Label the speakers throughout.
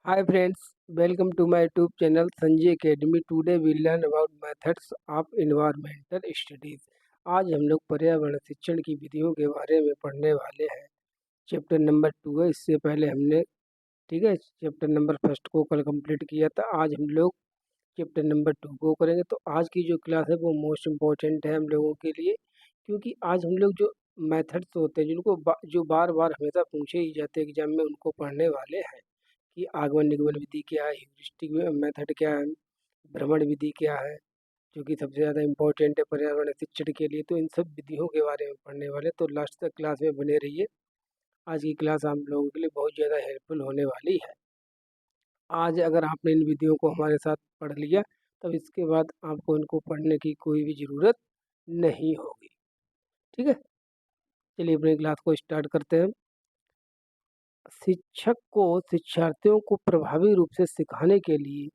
Speaker 1: Hi friends, welcome to my YouTube channel Sanjay Academy. Today we learn about methods of environmental studies. आज हम लोग पर्यावरण शिक्षण की विधियों के बारे में पढ़ने वाले हैं। चैप्टर नंबर 2 है। इससे पहले हमने ठीक है चैप्टर नंबर फर्स्ट को कल कंप्लीट किया था। आज हम लोग चैप्टर नंबर 2 को करेंगे। तो आज की जो क्लास है वो मोस्ट इम्पोर्टेंट है हम लोगों के लिए, क्योंकि आज हम लोग जो मेथड्स होते हैं जिनको जो बार बार हमेशा पूछे ही जाते हैं एग्जाम में, उनको पढ़ने वाले हैं कि आगमन निगमन विधि क्या है, ह्यूरिस्टिक मेथड क्या है, भ्रमण विधि क्या है, जो कि सबसे ज़्यादा इम्पोर्टेंट है पर्यावरण शिक्षण के लिए। तो इन सब विधियों के बारे में पढ़ने वाले, तो लास्ट तक क्लास में बने रहिए। आज की क्लास आप लोगों के लिए बहुत ज़्यादा हेल्पफुल होने वाली है। आज अगर आपने इन विधियों को हमारे साथ पढ़ लिया, तब इसके बाद आपको इनको पढ़ने की कोई भी ज़रूरत नहीं होगी। ठीक है, चलिए अपनी क्लास को स्टार्ट करते हैं। शिक्षक को शिक्षार्थियों को प्रभावी रूप से सिखाने के लिए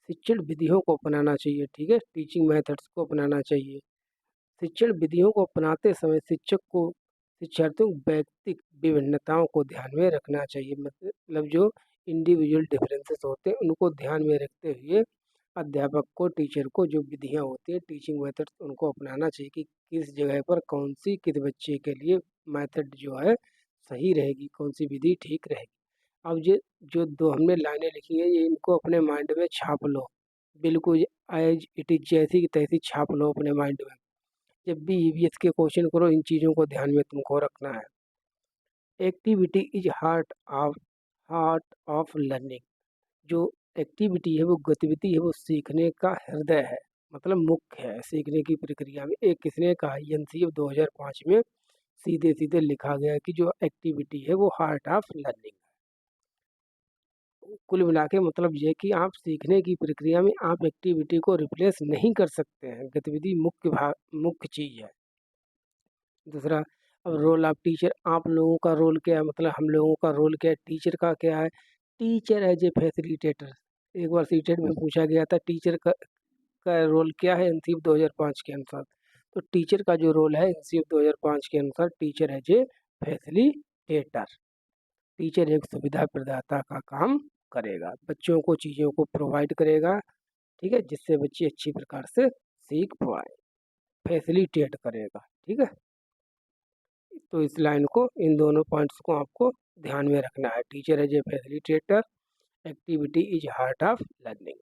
Speaker 1: शिक्षण विधियों को अपनाना चाहिए। ठीक है, टीचिंग मेथड्स को अपनाना चाहिए। शिक्षण विधियों को अपनाते समय शिक्षक को शिक्षार्थियों की व्यक्तिगत विभिन्नताओं को ध्यान में रखना चाहिए। मतलब जो इंडिविजुअल डिफरेंसेस होते हैं उनको ध्यान में रखते हुए अध्यापक को, टीचर को जो विधियाँ होती हैं, टीचिंग मेथड्स, उनको अपनाना चाहिए कि किस जगह पर कौन सी किस बच्चे के लिए मेथड जो है सही रहेगी, कौन सी विधि ठीक रहेगी। अब ये जो दो हमने लाइनें लिखी हैं, ये इनको अपने माइंड में छाप लो, बिल्कुल एज इट इज, जैसी की तैसी छाप लो अपने माइंड में। जब भी ईवीएस के क्वेश्चन करो, इन चीज़ों को ध्यान में तुमको रखना है। Activity is heart of learning. जो एक्टिविटी है, वो गतिविधि है, वो सीखने का हृदय है, मतलब मुख्य है सीखने की प्रक्रिया में। एक किसने कहा, एनसीएफ 2005 में सीधे सीधे लिखा गया है कि जो एक्टिविटी है वो हार्ट ऑफ लर्निंग है। कुल मिला के मतलब ये कि आप सीखने की प्रक्रिया में आप एक्टिविटी को रिप्लेस नहीं कर सकते हैं। गतिविधि मुख्य चीज़ है। दूसरा, अब रोल ऑफ टीचर, आप लोगों का रोल क्या है, मतलब हम लोगों का रोल क्या है, टीचर का क्या है। टीचर एज ए फैसिलिटेटर, एक बार सीटेट में पूछा गया था टीचर का रोल क्या है एनसीएफ 2005 के अनुसार। तो टीचर का जो रोल है एनसीएफ 2005 के अनुसार, teacher as a facilitator. Teacher एक सुविधा प्रदाता का काम करेगा, बच्चों को चीज़ों को प्रोवाइड करेगा, ठीक है, जिससे बच्चे अच्छी प्रकार से सीख पाए। फैसिलिटेट करेगा, ठीक है। तो इस लाइन को, इन दोनों पॉइंट्स को आपको ध्यान में रखना है। Teacher as a facilitator, activity is heart of learning.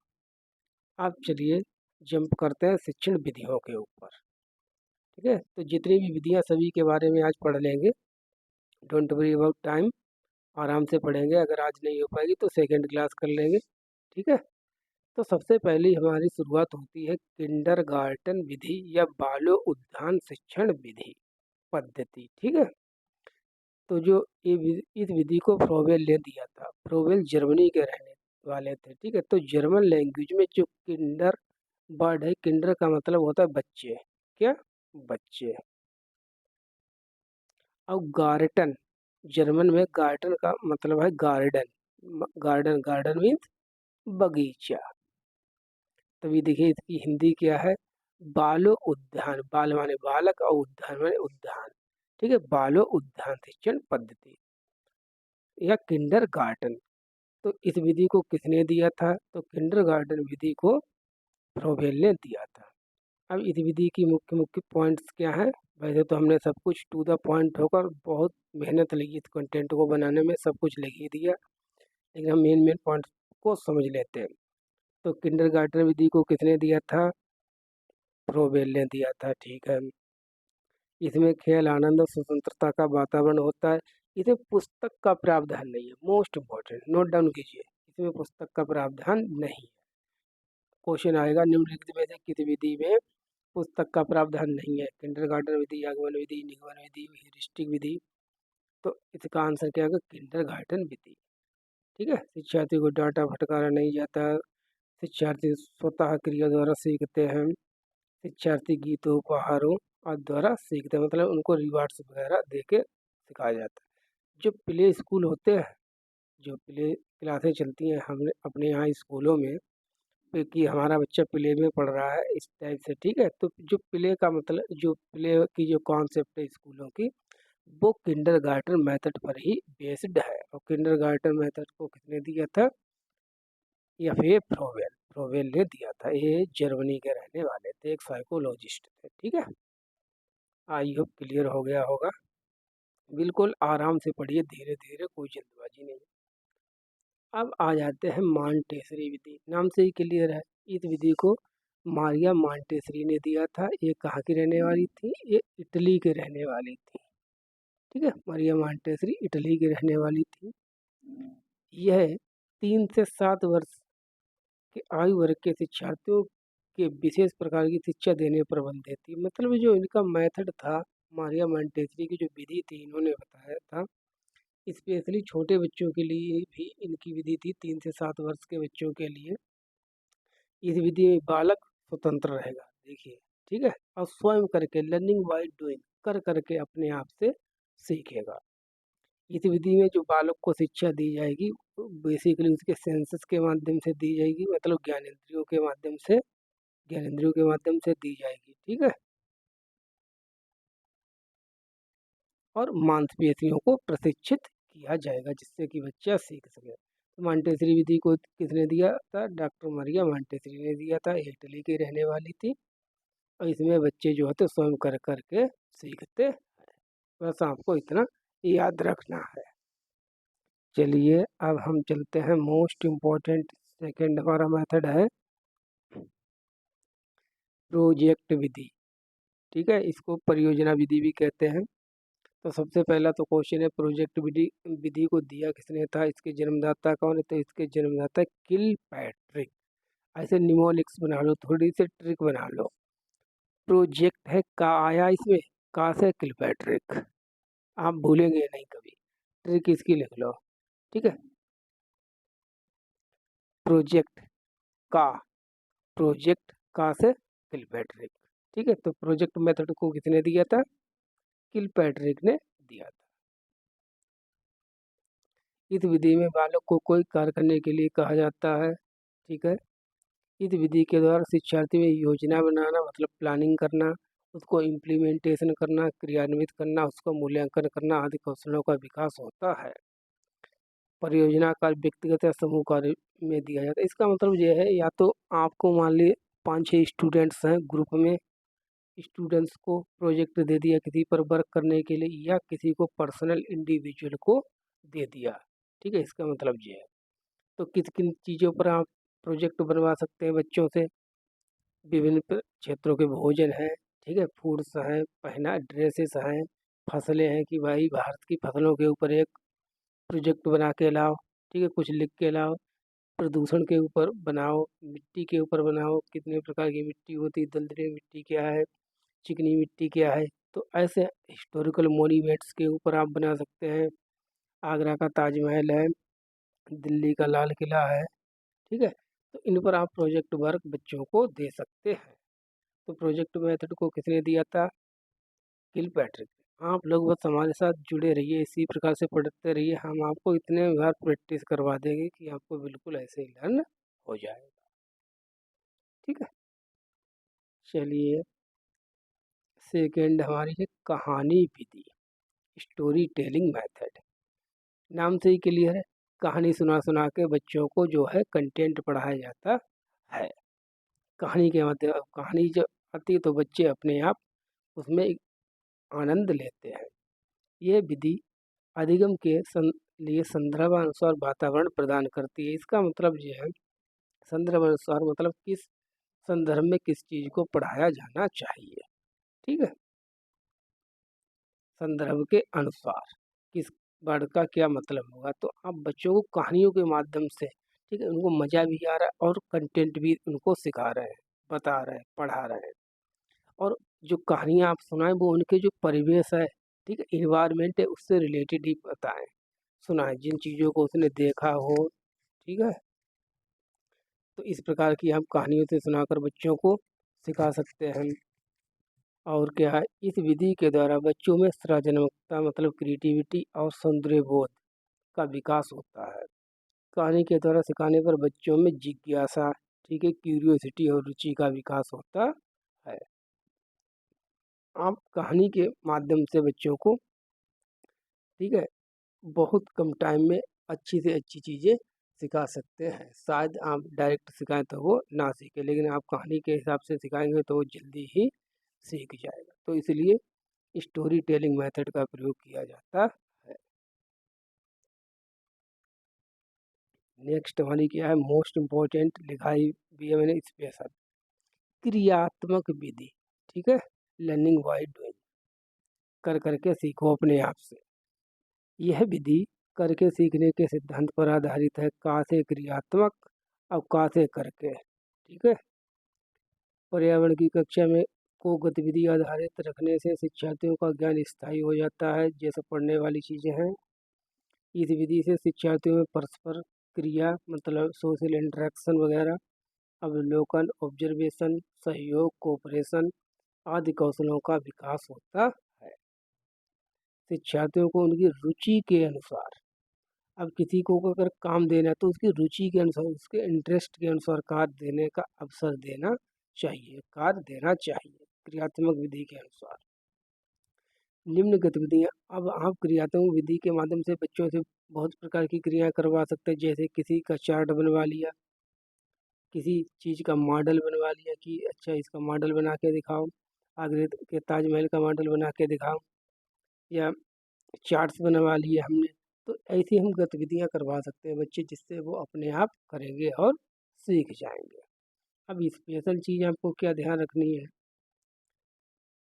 Speaker 1: आप चलिए जंप करते हैं शिक्षण विधियों के ऊपर। ठीक है, तो जितनी भी विधियां सभी के बारे में आज पढ़ लेंगे। डोंट वरी अबाउट टाइम, आराम से पढ़ेंगे। अगर आज नहीं हो पाएगी तो सेकंड क्लास कर लेंगे। ठीक है, तो सबसे पहले हमारी शुरुआत होती है किंडरगार्टन विधि या बालो उद्यान शिक्षण विधि पद्धति। ठीक है, तो जो इस विधि को फ्रोबेल ने दिया था। फ्रोबेल जर्मनी के रहने वाले थे। ठीक है, तो जर्मन लैंग्वेज में जो किंडर वर्ड है, किंडर का मतलब होता है बच्चे, क्या, बच्चे। अब गार्टन, जर्मन में गार्टन का मतलब है गार्डन। गार्डन, गार्डन मीन्स बगीचा। तभी देखिए इसकी हिंदी क्या है, बालो उद्यान। बाल माने बालक और उद्यान माने उद्यान। ठीक है, बालो उद्यान शिक्षण पद्धति या किंडर गार्डन। तो इस विधि को किसने दिया था, तो किंडर गार्डन विधि को फ्रोबेल ने दिया था। अब इस विधि की मुख्य मुख्य पॉइंट्स क्या हैं। वैसे तो हमने सब कुछ टू द पॉइंट होकर बहुत मेहनत लगी इस कंटेंट को बनाने में, सब कुछ लिख ही दिया, लेकिन हम मेन मेन पॉइंट्स को समझ लेते हैं। तो किंडरगार्टन विधि को किसने दिया था, फ्रोबेल ने दिया था। ठीक है, इसमें खेल, आनंद और स्वतंत्रता का वातावरण होता है। इसमें पुस्तक का प्रावधान नहीं है, मोस्ट इम्पोर्टेंट, नोट डाउन कीजिए, इसमें पुस्तक का प्रावधान नहीं है। क्वेश्चन आएगा निम्नलिखित में से किस विधि में पुस्तक का प्रावधान नहीं है। किंडरगार्टन विधि, आगमन विधि, निगमन विधि, ह्यूरिस्टिक विधि। तो इसका आंसर क्या होगा, किंडरगार्टन विधि। ठीक है, शिक्षार्थी को डांटा फटकारा नहीं जाता, शिक्षार्थी स्वतः क्रिया द्वारा सीखते हैं, शिक्षार्थी गीतों, उपहारों और द्वारा सीखते हैं, मतलब उनको रिवार्ड्स वगैरह दे के सिखाया जाता है। जो प्ले स्कूल होते हैं, जो प्ले क्लासें चलती हैं हमने अपने यहाँ स्कूलों में, कि हमारा बच्चा प्ले में पढ़ रहा है इस टाइप से। ठीक है, तो जो प्ले का मतलब, जो प्ले की जो कॉन्सेप्ट है स्कूलों की, वो किंडरगार्टन मेथड पर ही बेस्ड है। और किंडरगार्टन मेथड को किसने दिया था, या फिर फ्रोवेल, फ्रोवेल ने दिया था। ये जर्मनी के रहने वाले थे, एक साइकोलॉजिस्ट थे। ठीक है, आई होप क्लियर हो गया होगा। बिल्कुल आराम से पढ़िए, धीरे धीरे, कोई जल्दबाजी नहीं। अब आ जाते हैं मॉन्टेसरी विधि, नाम से ही क्लियर है। इस विधि को मारिया मॉन्टेसरी ने दिया था। ये कहाँ की रहने वाली थी? ये इटली के रहने वाली थी। ठीक है, मारिया मॉन्टेसरी इटली की रहने वाली थी। यह 3 से 7 वर्ष के आयु वर्ग के शिक्षार्थियों के विशेष प्रकार की शिक्षा देने पर बल देती। मतलब जो इनका मेथड था, मारिया मॉन्टेसरी की जो विधि थी, इन्होंने बताया था स्पेशली छोटे बच्चों के लिए भी इनकी विधि थी। 3 से 7 वर्ष के बच्चों के लिए इस विधि में बालक स्वतंत्र रहेगा। देखिए, ठीक है, और स्वयं करके, लर्निंग बाय डूइंग, कर करके अपने आप से सीखेगा। इस विधि में जो बालक को शिक्षा दी जाएगी बेसिकली उसके सेंसेस के माध्यम से दी जाएगी, मतलब ज्ञानेंद्रियों के माध्यम से दी जाएगी। ठीक है, और मांसपेशियों को प्रशिक्षित किया जाएगा जिससे कि बच्चा सीख सके। तो मॉन्टेसरी विधि को किसने दिया था? डॉक्टर मारिया मॉन्टेसरी ने दिया था। इटली की रहने वाली थी और इसमें बच्चे जो होते स्वयं कर करके सीखते हैं। बस आपको इतना याद रखना है। चलिए अब हम चलते हैं मोस्ट इम्पोर्टेंट, सेकंड हमारा मेथड है प्रोजेक्ट विधि। ठीक है, इसको परियोजना विधि भी कहते हैं। तो सबसे पहला तो क्वेश्चन है, प्रोजेक्ट विधि विधि को दिया किसने था? इसके जन्मदाता कौन है? तो इसके जन्मदाता किलपैट्रिक। ऐसे निमोनिक्स बना लो, थोड़ी सी ट्रिक बना लो। प्रोजेक्ट है, का आया इसमें, का से किलपैट्रिक, आप भूलेंगे नहीं कभी। ट्रिक इसकी लिख लो। ठीक है, प्रोजेक्ट का, प्रोजेक्ट का से किलपैट्रिक। ठीक है, तो प्रोजेक्ट मेथड को किसने दिया था? किलपैट्रिक ने दिया था। इस विधि में बालक को कोई कार्य करने के लिए कहा जाता है। ठीक है, इस विधि के द्वारा शिक्षार्थी में योजना बनाना, मतलब प्लानिंग करना, उसको इम्प्लीमेंटेशन करना, क्रियान्वित करना, उसका मूल्यांकन करना आदि कौशलों का विकास होता है। परियोजना कार्य व्यक्तिगत या समूह कार्य में दिया जाता है। इसका मतलब ये है, या तो आपको मान ली 5-6 स्टूडेंट्स हैं ग्रुप में, स्टूडेंट्स को प्रोजेक्ट दे दिया किसी पर वर्क करने के लिए, या किसी को पर्सनल इंडिविजुअल को दे दिया। ठीक है, इसका मतलब ये है। तो किन किन चीज़ों पर आप प्रोजेक्ट बनवा सकते हैं बच्चों से? विभिन्न क्षेत्रों के भोजन हैं, ठीक है, फूड्स हैं, पहना ड्रेसेस हैं, फसलें हैं कि भाई भारत की फसलों के ऊपर एक प्रोजेक्ट बना के लाओ। ठीक है, कुछ लिख के लाओ। प्रदूषण के ऊपर बनाओ, मिट्टी के ऊपर बनाओ, कितने प्रकार की मिट्टी होती है, दलदली मिट्टी क्या है, चिकनी मिट्टी क्या है। तो ऐसे हिस्टोरिकल मोन्यूमेंट्स के ऊपर आप बना सकते हैं। आगरा का ताजमहल है, दिल्ली का लाल किला है। ठीक है, तो इन पर आप प्रोजेक्ट वर्क बच्चों को दे सकते हैं। तो प्रोजेक्ट मेथड को किसने दिया था? किलपैट्रिक। आप लोग बस हमारे साथ जुड़े रहिए, इसी प्रकार से पढ़ते रहिए, हम आपको इतने बार प्रैक्टिस करवा देंगे कि आपको बिल्कुल ऐसे ही लर्न हो जाएगा। ठीक है, चलिए सेकेंड हमारी है कहानी विधि, स्टोरी टेलिंग मेथड। नाम से ही क्लियर है, कहानी सुना सुना के बच्चों को जो है कंटेंट पढ़ाया जाता है। कहानी के माध्यम, कहानी जब आती है तो बच्चे अपने आप उसमें आनंद लेते हैं। ये विधि अधिगम के लिए संदर्भ अनुसार वातावरण प्रदान करती है। इसका मतलब ये है, संदर्भ अनुसार मतलब किस संदर्भ में किस चीज़ को पढ़ाया जाना चाहिए। ठीक है, संदर्भ के अनुसार किस वर्ड का क्या मतलब होगा। तो आप बच्चों को कहानियों के माध्यम से, ठीक है, उनको मज़ा भी आ रहा है और कंटेंट भी उनको सिखा रहे हैं, बता रहे हैं, पढ़ा रहे हैं। और जो कहानियाँ आप सुनाएं वो उनके जो परिवेश है, ठीक है, इन्वायरमेंट है, उससे रिलेटेड ही बताएं, सुनाएं, जिन चीज़ों को उसने देखा हो। ठीक है, तो इस प्रकार की हम कहानियों से सुनाकर बच्चों को सिखा सकते हैं। और क्या है, इस विधि के द्वारा बच्चों में सृजनात्मकता, मतलब क्रिएटिविटी और सौंदर्य बोध का विकास होता है। कहानी के द्वारा सिखाने पर बच्चों में जिज्ञासा, ठीक है, क्यूरियोसिटी और रुचि का विकास होता है। आप कहानी के माध्यम से बच्चों को, ठीक है, बहुत कम टाइम में अच्छी से अच्छी चीज़ें सिखा सकते हैं। शायद आप डायरेक्ट सिखाएं तो वो ना सीखे, लेकिन आप कहानी के हिसाब से सिखाएंगे तो वो जल्दी ही सीख जाएगा। तो इसलिए स्टोरी टेलिंग मेथड का प्रयोग किया जाता है। नेक्स्ट वाली क्या है, मोस्ट इम्पोर्टेंट लिखाई भी है मैंने स्पेशल, क्रियात्मक विधि। ठीक है, लर्निंग बाय डूइंग, कर करके सीखो अपने आप से। यह विधि करके सीखने के सिद्धांत पर आधारित है, का से क्रियात्मक और का से करके। ठीक है, पर्यावरण की कक्षा में को गतिविधि आधारित रखने से शिक्षार्थियों का ज्ञान स्थायी हो जाता है, जैसे पढ़ने वाली चीज़ें हैं। इस विधि से शिक्षार्थियों में परस्पर क्रिया मतलब सोशल इंटरेक्शन वगैरह, अवलोकन ऑब्जर्वेशन, सहयोग कोऑपरेशन आदि कौशलों का विकास होता है। शिक्षार्थियों को उनकी रुचि के अनुसार, अब किसी को अगर काम देना है तो उसकी रुचि के अनुसार, उसके इंटरेस्ट के अनुसार कार्य देने का अवसर देना चाहिए, कार्य देना चाहिए क्रियात्मक विधि के अनुसार। निम्न गतिविधियाँ, अब आप क्रियात्मक विधि के माध्यम से बच्चों से बहुत प्रकार की क्रियाएं करवा सकते हैं, जैसे किसी का चार्ट बनवा लिया, किसी चीज़ का मॉडल बनवा लिया कि अच्छा इसका मॉडल बना के दिखाओ, आगरा के ताजमहल का मॉडल बना के दिखाओ, या चार्ट्स बनवा लिए हमने। तो ऐसी हम गतिविधियां करवा सकते हैं बच्चे, जिससे वो अपने आप करेंगे और सीख जाएंगे। अब स्पेशल चीज़ आपको क्या ध्यान रखनी है,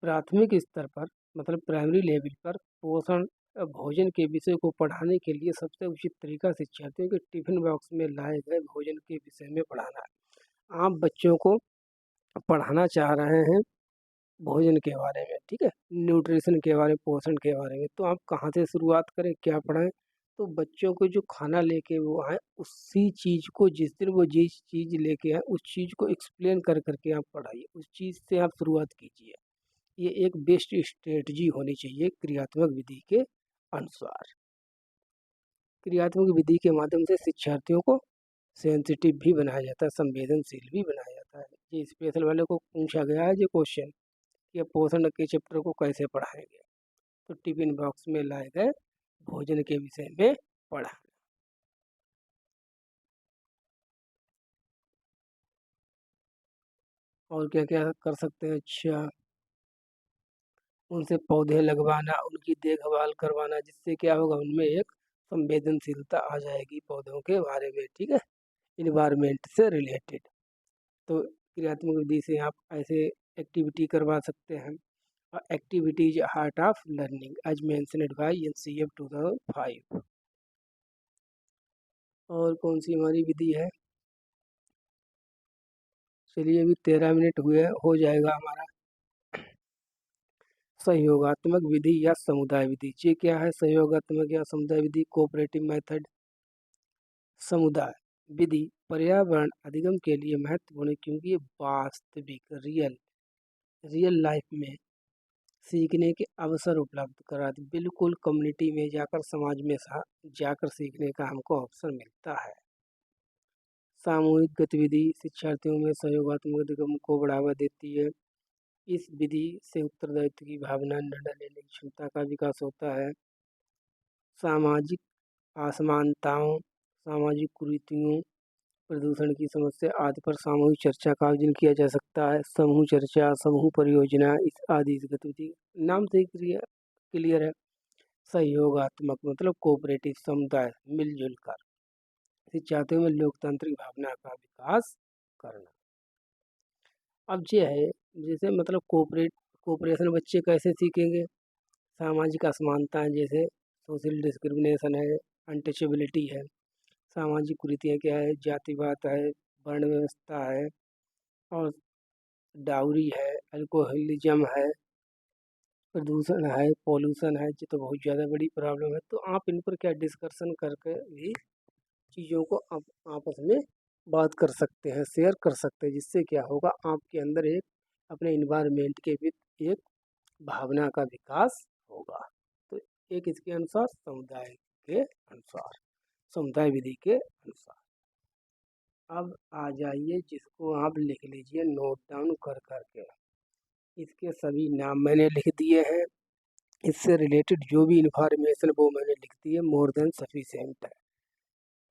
Speaker 1: प्राथमिक स्तर पर मतलब प्राइमरी लेवल पर पोषण भोजन के विषय को पढ़ाने के लिए सबसे उचित तरीका शिक्षार्थियों के टिफिन बॉक्स में लाए गए भोजन के विषय में पढ़ाना है। आप बच्चों को पढ़ाना चाह रहे हैं भोजन के बारे में, ठीक है, न्यूट्रिशन के बारे में, पोषण के बारे में, तो आप कहाँ से शुरुआत करें, क्या पढ़ाएं। तो बच्चों को जो खाना लेके वो आए, उसी चीज़ को जिस दिन वो जिस चीज़ लेके आए उस चीज़ को एक्सप्लेन कर करके आप पढ़ाइए, उस चीज़ से आप शुरुआत कीजिए। ये एक बेस्ट स्ट्रेटजी होनी चाहिए क्रियात्मक विधि के अनुसार। क्रियात्मक विधि के माध्यम से शिक्षार्थियों को सेंसिटिव भी बनाया जाता है, संवेदनशील भी बनाया जाता है। ये स्पेशल वाले को पूछा गया है जो क्वेश्चन, या पोषण के चैप्टर को कैसे पढ़ाएंगे, तो टिफिन बॉक्स में लाए गए भोजन के विषय में पढ़ा। और क्या क्या कर सकते हैं, अच्छा उनसे पौधे लगवाना, उनकी देखभाल करवाना, जिससे क्या होगा उनमें एक संवेदनशीलता आ जाएगी पौधों के बारे में। ठीक है, इन्वायरमेंट से रिलेटेड। तो क्रियात्मक विधि से आप ऐसे एक्टिविटी करवा सकते हैं। Activities heart of learning as mentioned by NCF 2005। और कौन सी हमारी विधि है, चलिए अभी 13 मिनट हुए, हो जाएगा हमारा। सहयोगात्मक विधि या समुदाय विधि, ये क्या है, सहयोगात्मक या समुदाय विधि, कोऑपरेटिव मेथड। समुदाय विधि पर्यावरण अधिगम के लिए महत्वपूर्ण है, क्योंकि ये वास्तविक रियल लाइफ में सीखने के अवसर उपलब्ध कराती, बिल्कुल कम्युनिटी में जाकर, समाज में जाकर सीखने का हमको अवसर मिलता है। सामूहिक गतिविधि शिक्षार्थियों में सहयोगात्मक अधिगम को बढ़ावा देती है। इस विधि से उत्तरदायित्व की भावना, निर्णय लेने की क्षमता का विकास होता है। सामाजिक असमानताओं, सामाजिक कुरीतियों, प्रदूषण की समस्या आदि पर सामूहिक चर्चा का आयोजन किया जा सकता है। समूह चर्चा, समूह परियोजना इस आदि इस गतिविधि नाम से क्लियर है। सहयोगात्मक मतलब कोऑपरेटिव, समुदाय मिलजुल कर शिक्षार्थियों में लोकतांत्रिक भावना का विकास करना। अब ये है, जैसे मतलब कोऑपरेशन बच्चे कैसे सीखेंगे, सामाजिक असमानताएं जैसे सोशल डिस्क्रिमिनेशन है, अनटचेबिलिटी है, सामाजिक कुरीतियाँ क्या है, जातिवाद है, वर्ण व्यवस्था है, और डाउरी है, अल्कोहलिज्म है, प्रदूषण है, पॉल्यूशन है, ये तो बहुत ज़्यादा बड़ी प्रॉब्लम है। तो आप इन पर क्या डिस्कशन करके भी चीज़ों को आप आपस में बात कर सकते हैं, शेयर कर सकते हैं, जिससे क्या होगा आपके अंदर एक अपने इन्वायरमेंट के भी एक भावना का विकास होगा। तो एक इसके अनुसार, समुदाय के अनुसार, समुदाय विधि के अनुसार। अब आ जाइए, जिसको आप लिख लीजिए नोट डाउन कर करके, इसके सभी नाम मैंने लिख दिए हैं, इससे रिलेटेड जो भी इन्फॉर्मेशन वो मैंने लिख दी है, मोर देन सफिशिएंट है।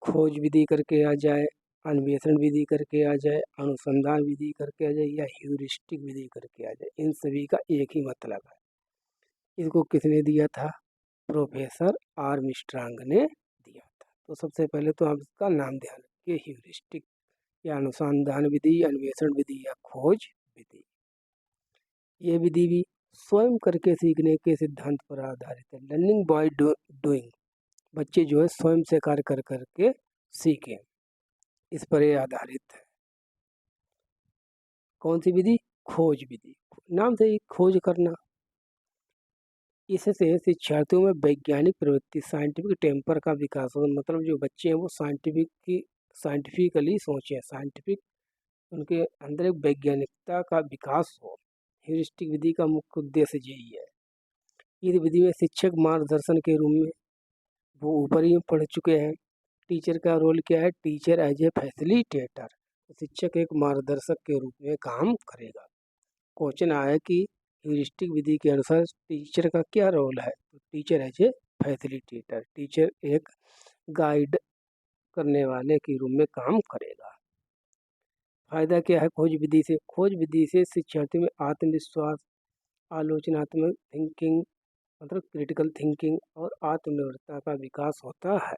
Speaker 1: खोज विधि करके आ जाए, अन्वेषण विधि करके आ जाए, अनुसंधान विधि करके आ जाए या ह्यूरिस्टिक विधि करके आ जाए, इन सभी का एक ही मतलब है। इसको किसने दिया था? प्रोफेसर आर्मस्ट्रांग ने दिया था। तो सबसे पहले तो आप इसका नाम ध्यान रखिए, ह्यूरिस्टिक या अनुसंधान विधि, अन्वेषण विधि या खोज विधि। ये विधि भी स्वयं करके सीखने के सिद्धांत पर आधारित है। लर्निंग बाय डूइंग, बच्चे जो है स्वयं से कार्य कर करके सीखें, इस पर ये आधारित है। कौन सी विधि? खोज विधि। नाम से ही खोज करना। इससे शिक्षार्थियों में वैज्ञानिक प्रवृत्ति, साइंटिफिक टेम्पर का विकास हो, मतलब जो बच्चे हैं वो साइंटिफिकली सोचें, साइंटिफिक उनके अंदर एक वैज्ञानिकता का विकास हो। ह्यूरिस्टिक विधि का मुख्य उद्देश्य यही है। इस विधि में शिक्षक मार्गदर्शन के रूप में, वो ऊपर ही पढ़ चुके हैं, टीचर का रोल क्या है? टीचर एज ए फैसिलिटेटर, शिक्षक एक मार्गदर्शक के रूप में काम करेगा। क्वेश्चन आया कि ह्यूरिस्टिक विधि के अनुसार टीचर का क्या रोल है? तो teacher as a facilitator, teacher एक गाइड करने वाले के रूप में काम करेगा। फायदा क्या है खोज विधि से? खोज विधि से शिक्षार्थी में आत्मविश्वास, आलोचनात्मक थिंकिंग, मतलब क्रिटिकल थिंकिंग और आत्मनिर्भरता का विकास होता है।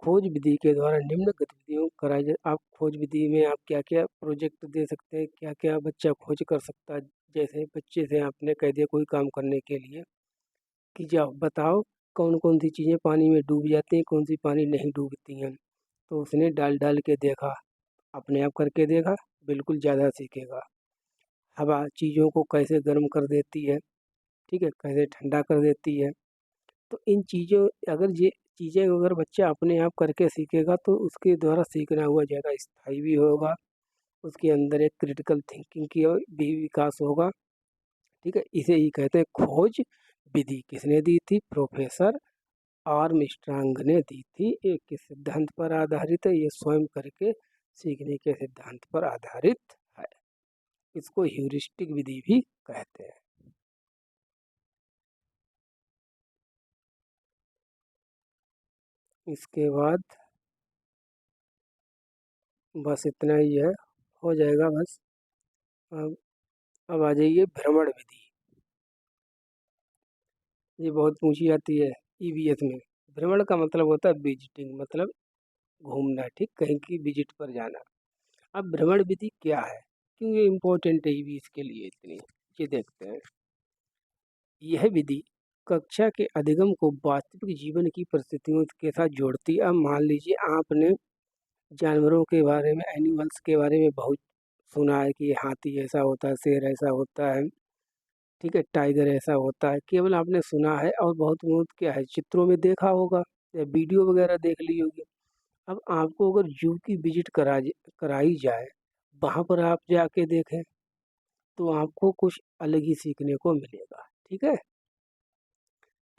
Speaker 1: खोज विधि के द्वारा निम्न गतिविधियों कराई जाए। आप खोज विधि में आप क्या क्या प्रोजेक्ट दे सकते हैं, क्या क्या बच्चा खोज कर सकता है। जैसे बच्चे से आपने कह दिया कोई काम करने के लिए कि जाओ बताओ कौन कौन सी चीज़ें पानी में डूब जाती हैं, कौन सी पानी नहीं डूबती हैं। तो उसने डाल डाल के देखा, अपने आप करके देखा, बिल्कुल ज़्यादा सीखेगा। हवा चीज़ों को कैसे गर्म कर देती है, ठीक है, कैसे ठंडा कर देती है। तो इन चीज़ों, अगर ये चीज़ें अगर बच्चा अपने आप करके सीखेगा तो उसके द्वारा सीखना हुआ ज़्यादा स्थायी भी होगा, उसके अंदर एक क्रिटिकल थिंकिंग की भी विकास होगा। ठीक है, इसे ही कहते हैं खोज विधि। किसने दी थी? प्रोफेसर आर्मस्ट्रांग ने दी थी। एक किस सिद्धांत पर आधारित है? ये स्वयं करके सीखने के सिद्धांत पर आधारित है। इसको ह्यूरिस्टिक विधि भी कहते हैं। इसके बाद बस इतना ही है, हो जाएगा बस। अब अब आ जाइए भ्रमण विधि। ये बहुत पूछी जाती है ईवीएस में। भ्रमण का मतलब होता है विजिटिंग, मतलब घूमना, ठीक, कहीं की विजिट पर जाना। अब भ्रमण विधि क्या है, क्यों ये इम्पोर्टेंट है ईवीएस के लिए इतनी, ये देखते हैं। यह विधि कक्षा के अधिगम को वास्तविक जीवन की परिस्थितियों के साथ जोड़ती है। अब मान लीजिए आपने जानवरों के बारे में, एनिमल्स के बारे में बहुत सुना है कि हाथी ऐसा होता है, शेर ऐसा होता है, ठीक है, टाइगर ऐसा होता है, केवल आपने सुना है और बहुत बहुत क्या है चित्रों में देखा होगा या वीडियो वगैरह देख ली होगी। अब आपको अगर जू की विजिट कराई जाए, वहाँ पर आप जाके देखें तो आपको कुछ अलग ही सीखने को मिलेगा। ठीक है,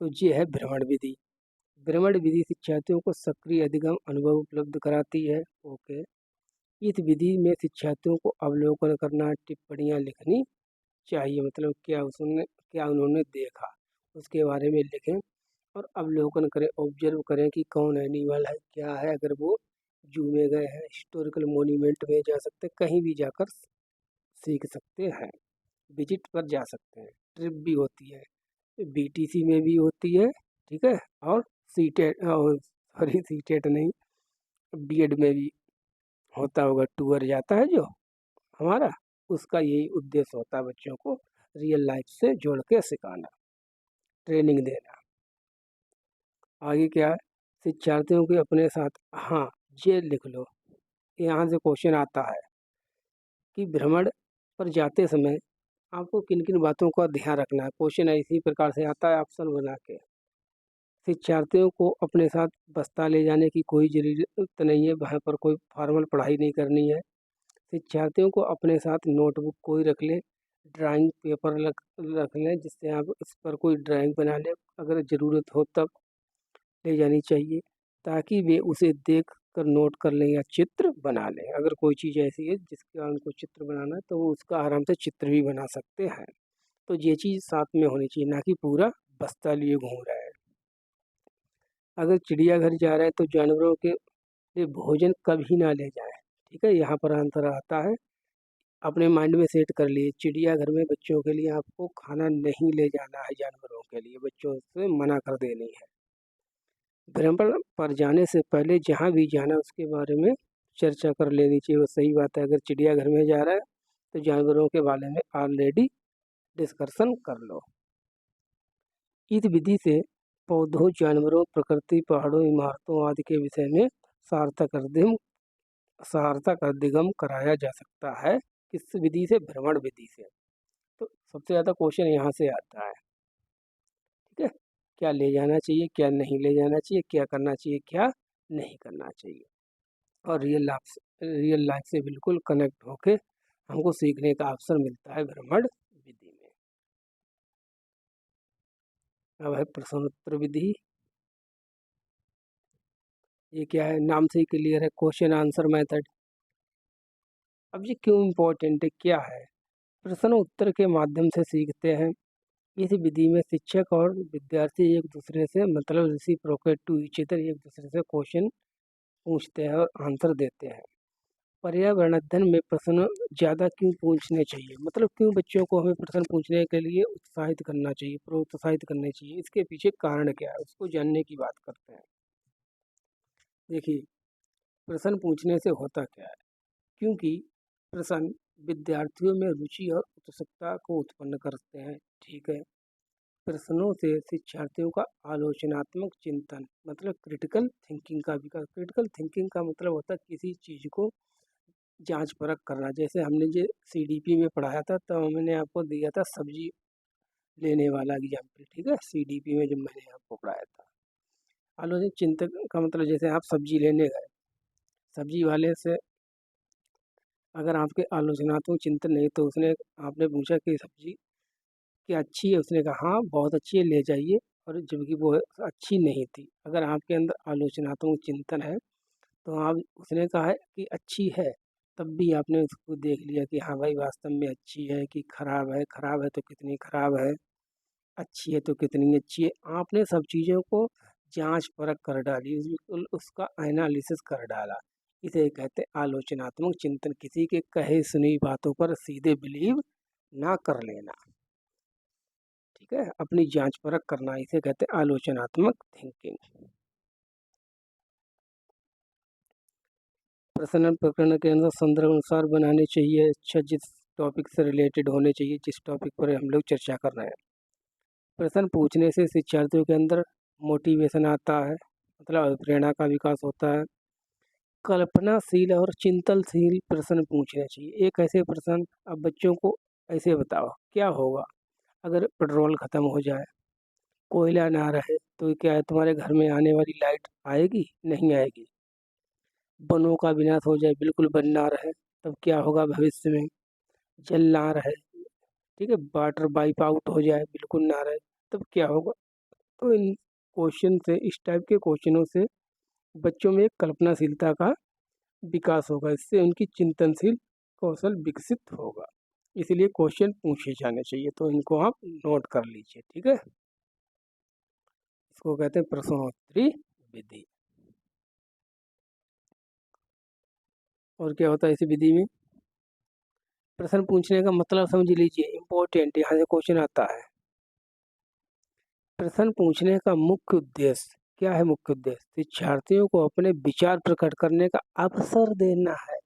Speaker 1: तो ये है भ्रमण विधि। भ्रमण विधि शिक्षार्थियों को सक्रिय अधिगम अनुभव उपलब्ध कराती है। ओके, इस विधि में शिक्षार्थियों को अवलोकन करना, टिप्पणियाँ लिखनी चाहिए, मतलब क्या उन्होंने देखा उसके बारे में लिखें और अवलोकन करें, ऑब्जर्व करें कि कौन एनिमल है, क्या है। अगर वो जू में गए हैं, हिस्टोरिकल मोन्यूमेंट में जा सकते हैं, कहीं भी जाकर सीख सकते हैं, विजिट पर जा सकते हैं। ट्रिप भी होती है, बीटीसी में भी होती है, ठीक है, और सीटेट, सॉरी सीटेट नहीं, बीएड में भी होता होगा, टूर जाता है जो हमारा, उसका यही उद्देश्य होता है, बच्चों को रियल लाइफ से जोड़ के सिखाना, ट्रेनिंग देना। आगे क्या है, शिक्षार्थियों के अपने साथ, हाँ ये लिख लो, यहाँ से क्वेश्चन आता है कि भ्रमण पर जाते समय आपको किन किन बातों का ध्यान रखना है। क्वेश्चन इसी प्रकार से आता है, ऑप्शन बना के। शिक्षार्थियों को अपने साथ बस्ता ले जाने की कोई ज़रूरत नहीं है, वहाँ पर कोई फॉर्मल पढ़ाई नहीं करनी है। शिक्षार्थियों को अपने साथ नोटबुक कोई रख ले, ड्राइंग पेपर रख लें, जिससे आप इस पर कोई ड्राइंग बना लें, अगर ज़रूरत हो तब ले जानी चाहिए, ताकि वे उसे देख कर नोट कर लें या चित्र बना लें। अगर कोई चीज़ ऐसी है जिसका उनको चित्र बनाना है तो वो उसका आराम से चित्र भी बना सकते हैं। तो ये चीज़ साथ में होनी चाहिए, ना कि पूरा बस्ता लिए घूम रहा है। अगर चिड़ियाघर जा रहे हैं तो जानवरों के लिए भोजन कभी ना ले जाएं। ठीक है, यहाँ पर आंसर आता है। अपने माइंड में सेट कर लिए, चिड़ियाघर में बच्चों के लिए आपको खाना नहीं ले जाना है, जानवरों के लिए बच्चों से मना कर देनी है। भ्रमण पर जाने से पहले जहाँ भी जाना उसके बारे में चर्चा कर लेनी चाहिए। वो सही बात है, अगर चिड़ियाघर में जा रहा है तो जानवरों के बारे में ऑलरेडी डिस्कशन कर लो। इस विधि से पौधों, जानवरों, प्रकृति, पहाड़ों, इमारतों आदि के विषय में सार्थक अधिगम कराया जा सकता है। किस विधि से? भ्रमण विधि से। तो सबसे ज़्यादा क्वेश्चन यहाँ से आता है। ठीक है, क्या ले जाना चाहिए, क्या नहीं ले जाना चाहिए, क्या करना चाहिए, क्या नहीं करना चाहिए, और रियल लाइफ से बिल्कुल कनेक्ट होके हमको सीखने का अवसर मिलता है भ्रमण विधि में। अब है प्रश्नोत्तर विधि। ये क्या है? नाम से ही क्लियर है, क्वेश्चन आंसर मेथड। अब ये क्यों इम्पोर्टेंट है, क्या है? प्रश्न उत्तर के माध्यम से सीखते हैं। इस विधि में शिक्षक और विद्यार्थी एक दूसरे से मतलब रेसिप्रोकेट टू ईच अदर, एक दूसरे से क्वेश्चन पूछते हैं और आंसर देते हैं। पर्यावरण अध्ययन में प्रश्न ज़्यादा क्यों पूछने चाहिए, मतलब क्यों बच्चों को हमें प्रश्न पूछने के लिए उत्साहित करना चाहिए, प्रोत्साहित करने चाहिए, इसके पीछे कारण क्या है उसको जानने की बात करते हैं। देखिए, प्रश्न पूछने से होता क्या है, क्योंकि प्रश्न विद्यार्थियों में रुचि और उत्सुकता को उत्पन्न करते हैं। ठीक है, प्रश्नों से शिक्षार्थियों का आलोचनात्मक चिंतन मतलब क्रिटिकल थिंकिंग का विकास। क्रिटिकल थिंकिंग का मतलब होता है किसी चीज़ को जांच परख करना। जैसे हमने जो सीडीपी में पढ़ाया था तो मैंने आपको दिया था सब्जी लेने वाला एग्जाम्पल। ठीक है, सीडीपी में जब मैंने आपको पढ़ाया था। आलोचना चिंतन का मतलब जैसे आप सब्जी लेने गए, सब्जी वाले से अगर आपके आलोचनात्मक चिंतन नहीं तो उसने आपने पूछा कि सब्जी क्या अच्छी है, उसने कहा हाँ बहुत अच्छी है, ले जाइए, और जबकि वो अच्छी नहीं थी। अगर आपके अंदर आलोचनात्मक चिंतन है तो आप उसने कहा है कि अच्छी है, तब भी आपने उसको देख लिया कि हाँ भाई वास्तव में अच्छी है कि खराब है तो कितनी खराब है, अच्छी है तो कितनी अच्छी है। आपने सब चीज़ों को जांच परख कर डाली, उसका एनालिसिस कर डाला। इसे कहते हैं आलोचनात्मक चिंतन। किसी के कहे सुनी बातों पर सीधे बिलीव ना कर लेना। ठीक है, अपनी जांच परख करना, इसे कहते हैं आलोचनात्मक थिंकिंग। प्रश्न प्रकरण के अंदर संदर्भ अनुसार बनाने चाहिए। अच्छा, जिस टॉपिक से रिलेटेड होने चाहिए, जिस टॉपिक पर हम लोग चर्चा कर रहे हैं। प्रश्न पूछने से शिक्षार्थियों के अंदर मोटिवेशन आता है, मतलब प्रेरणा का विकास होता है। कल्पनाशील और चिंतनशील प्रश्न पूछने चाहिए। एक ऐसे प्रश्न, अब बच्चों को ऐसे बताओ क्या होगा अगर पेट्रोल खत्म हो जाए, कोयला ना रहे, तो क्या है तुम्हारे घर में आने वाली लाइट आएगी? नहीं आएगी। वनों का विनाश हो जाए, बिल्कुल वन ना रहे, तब क्या होगा भविष्य में? जल ना रहे, ठीक है, वाटर वाइप आउट हो जाए, बिल्कुल ना रहे, तब क्या होगा? तो इन क्वेश्चन से, इस टाइप के क्वेश्चनों से बच्चों में एक कल्पनाशीलता का विकास होगा, इससे उनकी चिंतनशील कौशल विकसित होगा। इसलिए क्वेश्चन पूछे जाने चाहिए, तो इनको आप नोट कर लीजिए। ठीक है, इसको कहते हैं प्रश्नोत्तरी विधि। और क्या होता है इस विधि में? प्रश्न पूछने का मतलब समझ लीजिए, इम्पोर्टेंट, यहाँ से क्वेश्चन आता है। प्रश्न पूछने का मुख्य उद्देश्य क्या है? मुख्य उद्देश्य शिक्षार्थियों को अपने विचार प्रकट करने का अवसर देना है।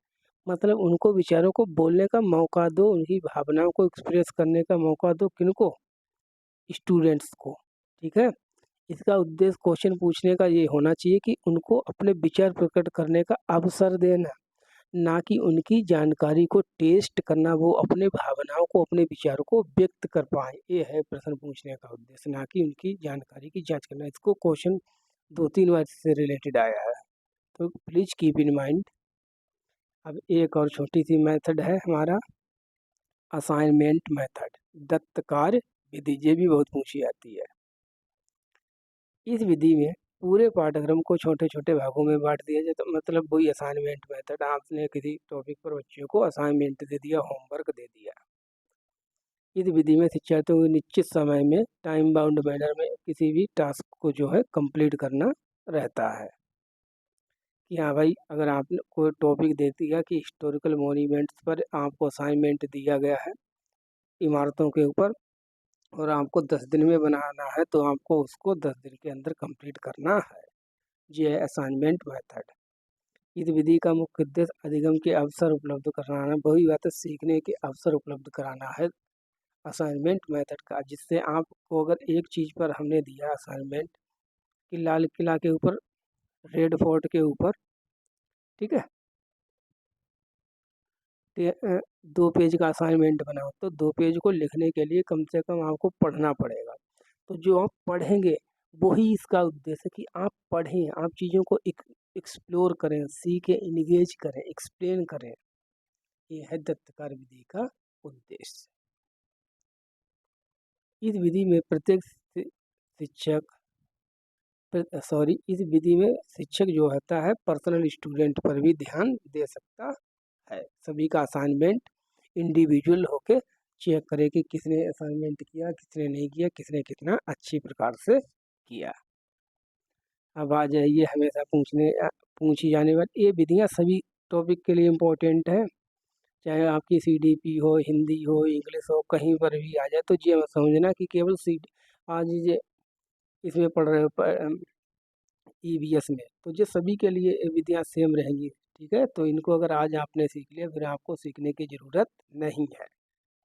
Speaker 1: मतलब उनको विचारों को बोलने का मौका दो, उनकी भावनाओं को एक्सप्रेस करने का मौका दो। किनको? स्टूडेंट्स को। ठीक है, इसका उद्देश्य क्वेश्चन पूछने का ये होना चाहिए कि उनको अपने विचार प्रकट करने का अवसर देना, ना कि उनकी जानकारी को टेस्ट करना, वो अपने भावनाओं को, अपने विचारों को व्यक्त कर पाए। ये है प्रश्न पूछने का उद्देश्य, ना कि उनकी जानकारी की जांच करना। इसको क्वेश्चन 2-3 बार से रिलेटेड आया है, तो प्लीज कीप इन माइंड। अब एक और छोटी सी मेथड है हमारा, असाइनमेंट मेथड, दत्त कार्य विधि। ये भी बहुत पूछी जाती है। इस विधि में पूरे पाठ्यक्रम को छोटे छोटे भागों में बांट दिया जाता, मतलब वही असाइनमेंट मेथड। आपने किसी टॉपिक पर बच्चों को असाइनमेंट दे दिया, होमवर्क दे दिया। इस विधि में शिक्षार्थियों को निश्चित समय में टाइम बाउंड मैनर में किसी भी टास्क को जो है कंप्लीट करना रहता है कि हाँ भाई, अगर आपने कोई टॉपिक दे दिया कि हिस्टोरिकल मॉन्यूमेंट्स पर आपको असाइनमेंट दिया गया है इमारतों के ऊपर, और आपको 10 दिन में बनाना है, तो आपको उसको 10 दिन के अंदर कंप्लीट करना है। ये है असाइनमेंट मेथड। इस विधि का मुख्य उद्देश्य अधिगम के अवसर उपलब्ध कराना, वही बात है, सीखने के अवसर उपलब्ध कराना है असाइनमेंट मेथड का, जिससे आपको अगर एक चीज़ पर हमने दिया असाइनमेंट कि लाल किला के ऊपर, रेड फोर्ट के ऊपर, ठीक है, 2 पेज का असाइनमेंट बनाओ, तो 2 पेज को लिखने के लिए कम से कम आपको पढ़ना पड़ेगा। तो जो आप पढ़ेंगे वही इसका उद्देश्य है कि आप पढ़ें, आप चीज़ों को एक्सप्लोर करें, सीखें, इंगेज करें, एक्सप्लेन करें। ये है दत्तकार विधि का उद्देश्य। इस विधि में इस विधि में शिक्षक जो होता है पर्सनल स्टूडेंट पर भी ध्यान दे सकता है। सभी का असाइनमेंट इंडिविजुअल होके चेक करे कि किसने असाइनमेंट किया, किसने नहीं किया, किसने कितना अच्छी प्रकार से किया। अब आ जाइए हमेशा पूछी जाने वाली ये विधियाँ सभी टॉपिक के लिए इम्पोर्टेंट है, चाहे आपकी CDP हो, हिंदी हो, इंग्लिश हो, कहीं पर भी आ जाए। तो ये मत समझना कि केवल आज ये इसमें पढ़ रहे हो EVS में, तो ये सभी के लिए ये विधियाँ सेम रहेंगी। ठीक है, तो इनको अगर आज आपने सीख लिया फिर आपको सीखने की ज़रूरत नहीं है।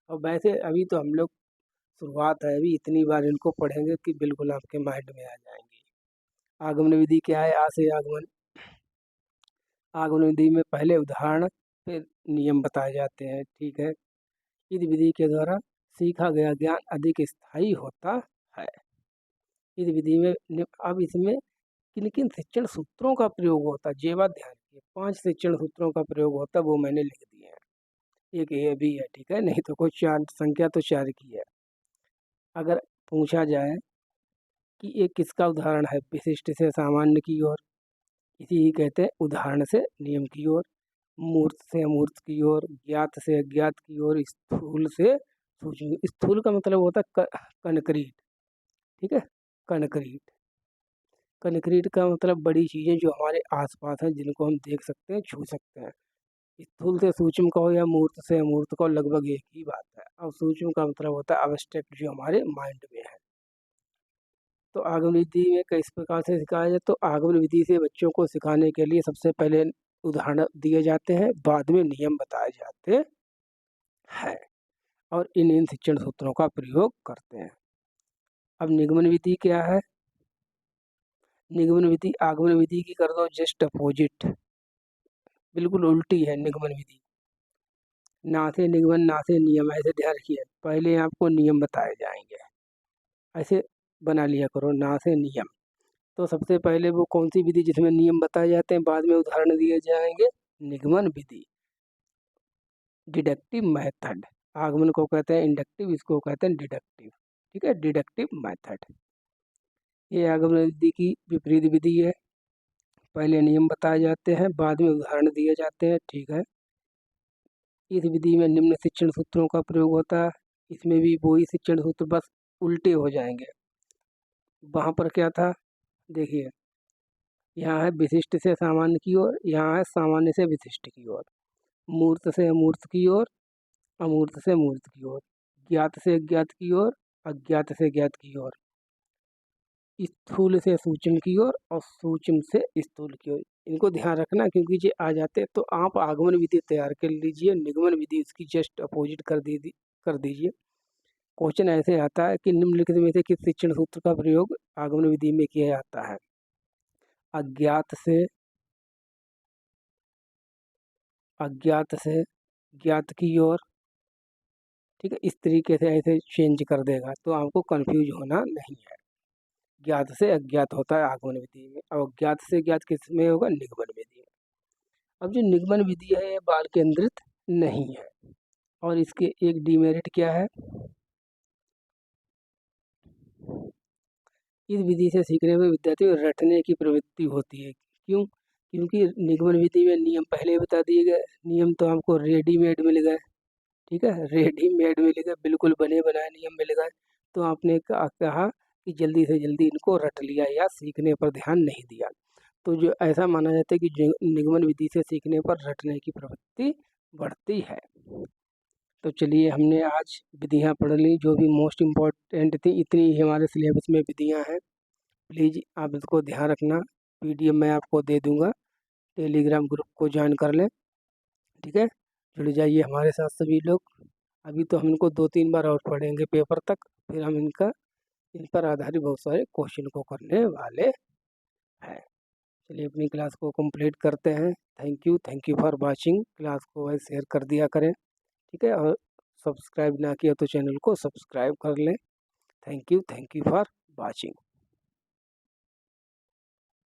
Speaker 1: और वैसे अभी तो हम लोग शुरुआत है, अभी इतनी बार इनको पढ़ेंगे कि बिल्कुल आपके माइंड में आ जाएंगी। आगमन विधि क्या है? आशय आगमन। आगमन विधि में पहले उदाहरण फिर नियम बताए जाते हैं। ठीक है, इस विधि के द्वारा सीखा गया ज्ञान अधिक स्थायी होता है। इस विधि में अब इसमें किन किन शिक्षण सूत्रों का प्रयोग होता है, ये बात ध्यान रखिए। 5 शिक्षण सूत्रों का प्रयोग होता है, वो मैंने लिख दिए हैं। एक ये भी है, ठीक है, नहीं तो कोई 4 संख्या तो 4 की है। अगर पूछा जाए कि ये किसका उदाहरण है, विशिष्ट से सामान्य की ओर, इसी ही कहते हैं उदाहरण से नियम की ओर, मूर्त से अमूर्त की ओर, ज्ञात से अज्ञात की ओर, स्थूल से सूक्ष्म। स्थूल का मतलब होता है कंक्रीट, ठीक है, कंक्रीट। कंक्रीट का मतलब बड़ी चीज़ें जो हमारे आसपास हैं, जिनको हम देख सकते हैं, छू सकते हैं। स्थूल से सूक्ष्म कहो या मूर्त से अमूर्त कहो, लगभग एक ही बात है। अब सूक्ष्म का मतलब होता है अब्स्ट्रैक्ट, जो हमारे माइंड में है। तो आगमन विधि में किस प्रकार से सिखाया जाए, तो आगमन विधि से बच्चों को सिखाने के लिए सबसे पहले उदाहरण दिए जाते हैं, बाद में नियम बताए जाते हैं, और इन शिक्षण सूत्रों का प्रयोग करते हैं। अब निगमन विधि क्या है? निगमन विधि आगमन विधि की कर दो जस्ट अपोजिट, बिल्कुल उल्टी है निगमन विधि। ना से निगमन ना से नियम, ऐसे ध्यान रखिए। पहले आपको नियम बताए जाएंगे, ऐसे बना लिया करो, ना से नियम। तो सबसे पहले वो कौन सी विधि जिसमें नियम बताए जाते हैं, बाद में उदाहरण दिए जाएंगे? निगमन विधि, डिडक्टिव मेथड। आगमन को कहते हैं इंडक्टिव, इसको कहते हैं डिडक्टिव। ठीक है, डिडक्टिव मेथड। ये आगमन विधि की विपरीत विधि है, पहले नियम बताए जाते हैं, बाद में उदाहरण दिए जाते हैं। ठीक है, इस विधि में निम्न शिक्षण सूत्रों का प्रयोग होता है। इसमें भी वही शिक्षण सूत्र, बस उल्टे हो जाएंगे। वहाँ पर क्या था, देखिए, यहाँ है विशिष्ट से सामान्य की ओर, यहाँ है सामान्य से विशिष्ट की ओर, मूर्त से अमूर्त की ओर, अमूर्त से मूर्त की ओर, ज्ञात से अज्ञात की ओर, अज्ञात से ज्ञात की ओर, स्थूल से सूक्ष्म की ओर, और सूक्ष्म से स्थूल की ओर। इनको ध्यान रखना, क्योंकि ये आ जाते हैं। तो आप आगमन विधि तैयार कर लीजिए, निगमन विधि उसकी जस्ट अपोजिट कर दीजिए। क्वेश्चन ऐसे आता है कि निम्नलिखित में से किस शिक्षण सूत्र का प्रयोग आगमन विधि में किया जाता है? अज्ञात से ज्ञात की ओर, ठीक है, इस तरीके से ऐसे चेंज कर देगा, तो आपको कंफ्यूज होना नहीं है। ज्ञात से अज्ञात होता है आगमन विधि में, और अज्ञात से ज्ञात किस में होगा? निगमन विधि में। अब जो निगमन विधि है ये बाल केंद्रित नहीं है, और इसके एक डिमेरिट क्या है? इस विधि से सीखने में विद्यार्थियों को रटने की प्रवृत्ति होती है। क्यों? क्योंकि निगमन विधि में नियम पहले बता दिए गए, नियम तो हमको रेडीमेड मिल गए, ठीक है, रेडीमेड मिल गए, बिल्कुल बने बनाए नियम मिल गए। तो आपने कहा कि जल्दी से जल्दी इनको रट लिया या सीखने पर ध्यान नहीं दिया। तो जो ऐसा माना जाता है कि जो निगमन विधि से सीखने पर रटने की प्रवृत्ति बढ़ती है। तो चलिए हमने आज विधियाँ पढ़ ली, जो भी मोस्ट इम्पॉर्टेंट थी, इतनी ही हमारे सिलेबस में विधियाँ हैं। प्लीज़ आप इसको ध्यान रखना, पीडीएफ मैं आपको दे दूँगा, टेलीग्राम ग्रुप को ज्वाइन कर लें, ठीक है। जुड़ जाइए हमारे साथ सभी लोग। अभी तो हम इनको 2-3 बार और पढ़ेंगे पेपर तक, फिर हम इन पर आधारित बहुत सारे क्वेश्चन को करने वाले हैं। चलिए अपनी क्लास को कंप्लीट करते हैं। Thank you for watching. Class को भाई शेयर कर दिया करें, ठीक है, और सब्सक्राइब ना किया तो चैनल को सब्सक्राइब कर लें। Thank you for watching.